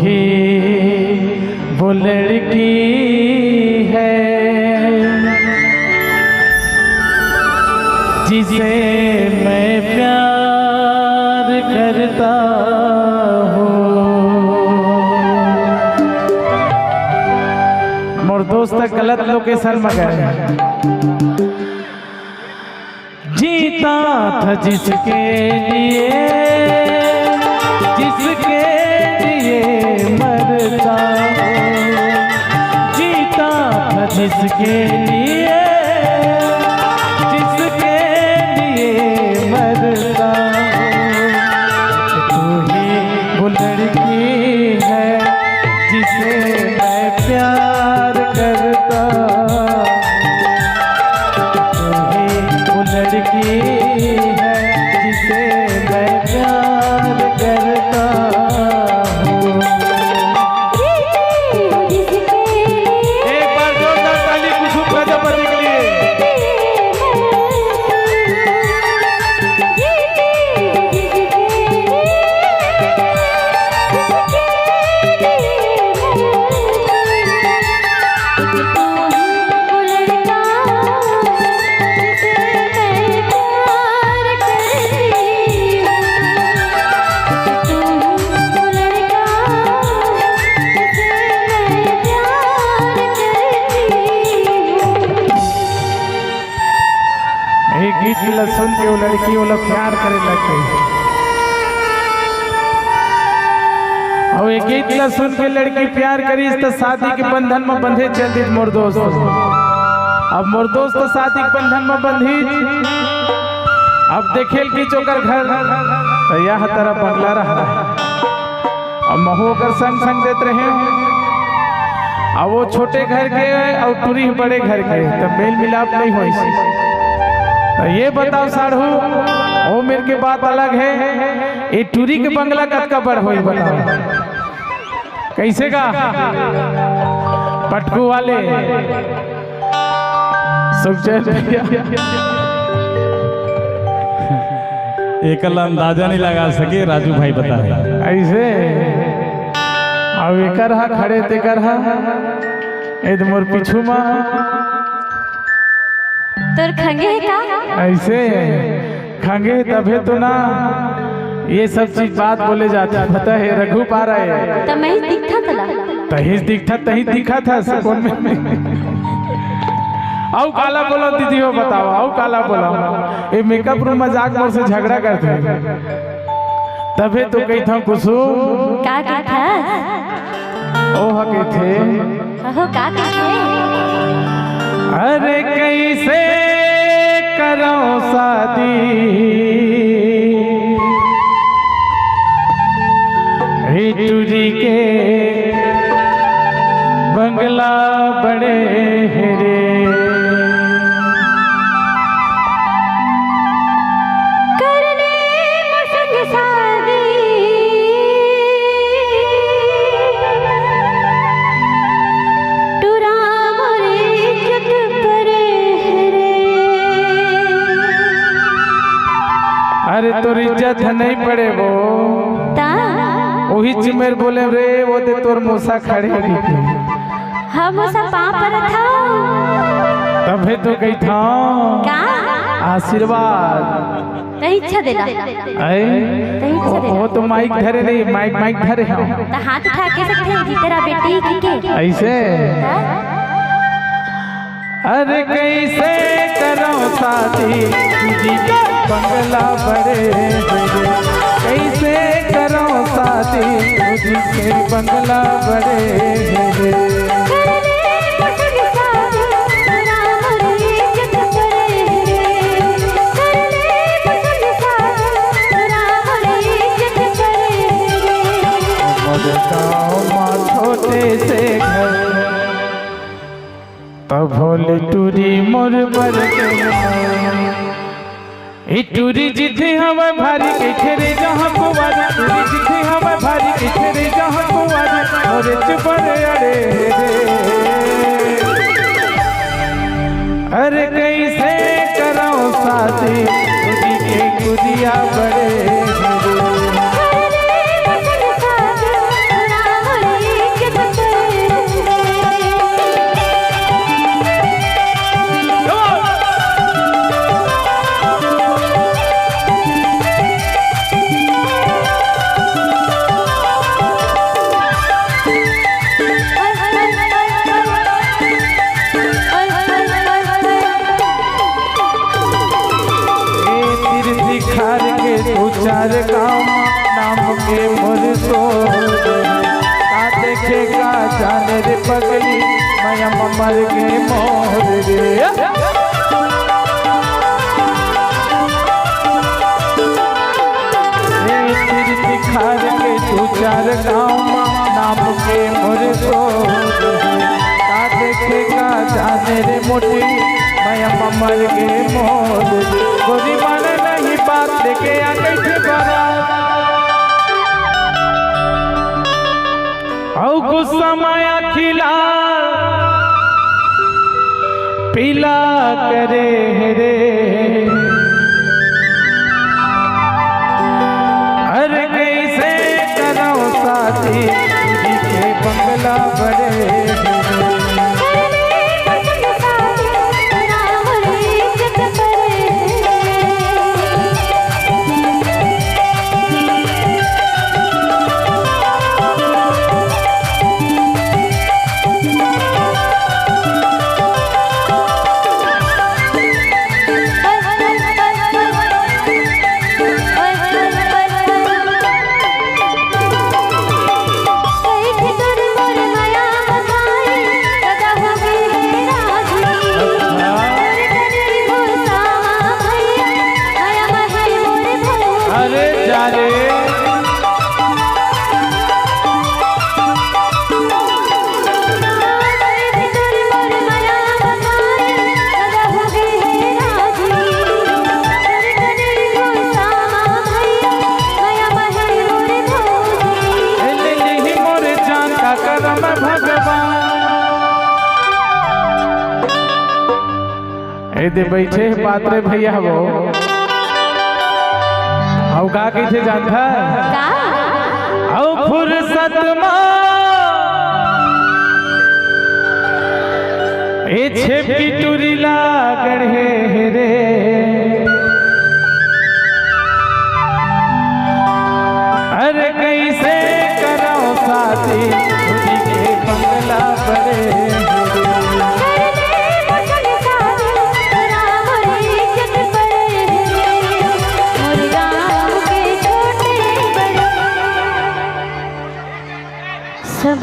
ही वो लड़की है जिसे मैं प्यार करता हूँ। मोर दोस्त गलत लोकेशन में गए। जीता था जिसके लिए मरता हूँ। जीता था जिसके लिए मरता हूँ। तू ही वो लड़की है जिसे मैं प्यार करता हूँ। तू ही वो लड़की है जिसे मैं प्यार करता हूँ। एक बार जोरदार ताली कुसुम प्रजापति के लिए। गीत सुन के वो लड़की वो लोग प्यार करे लगते। और ये गीत सुन के लड़की प्यार करी तो शादी के बंधन में बंधे चल दी मोर दोस्त। अब मोर दोस्त शादी के बंधन में बंधी। अब देखेल की चोकर घर तो यह तरह बंगला रहा। अब महू कर संग संग देते रहे। अब वो छोटे घर के और टूरी बड़े घर के तब मेल मिलाप नहीं हो। तो ये बताओ साढ़ू ओ मेरे के बात अलग है। ये टूरी के बंगला कद का बड़ हो बताओ कैसे का पटकू वाले एक अंदाजा नहीं लगा सके राजू भाई बता है ऐसे। अब एक खड़े ते कर मोर पीछू मा तोर खंगे का ऐसे खंगे तबे तो ना ये सब चीज बात बोले जाता पता है। रघु पा रहा है तही दिखा था कौन में आओ काला बोलो दीदी हो बताओ आओ काला बोलो। ये मेकअप रूम मजाक मोर से झगड़ा करते हैं तबे तो कही था कुसुम का था ओ हके थे हो का थे। अरे कैसे करो शादी टूरी के बंगला बड़े हेरे। करने मुसंग शादी टूरा मोरे इज्जत करे हेरे। अरे तोर इज्जत नहीं पड़े वो वही चिमेर बोले रे वो ते तोर मोसा खड़े हम मोसा पाँव पर था तबे तो गई था का आशीर्वाद नहीं इच्छा देला वो तो माइक धरे नहीं माइक धरे हम तो हाथ उठा के सकते हैं तेरा बेटी के ऐसे। अरे कैसे करो शादी तुझी के बंगला बड़े कैसे करो शादी तुझी के बंगला बड़े छोटे से घर तब भोले टूरी मोर पर टूरी जिथे हम भारी के खेरे जहाँ को वादा टूरी जिथे हम भारी के खेरे जहाँ को वादा और चुपर अड़े अरे कैसे करो शादी तुझी के कुदिया बड़े चार गाँव नाम के मोर सोर का देखे का जाने रे पगली माया ममर के मोर रे खार के तू चार गाँव नाम के मोर सोर का देखे का जाने रे मोटी माया ममर के मोर गोरी मन नहीं बात लेके आ गई थी बारात औ गुस्सा माया खिला पीला करे रे अरे कैसे करो साथी के बंगला बड़े दे बैठे पात्रे भैया वो औ का कैसे जानता औ फुर्सत ए छेपी टुरीला गढ़े रे अरे कैसे करो साथी के बंगला बड़े सब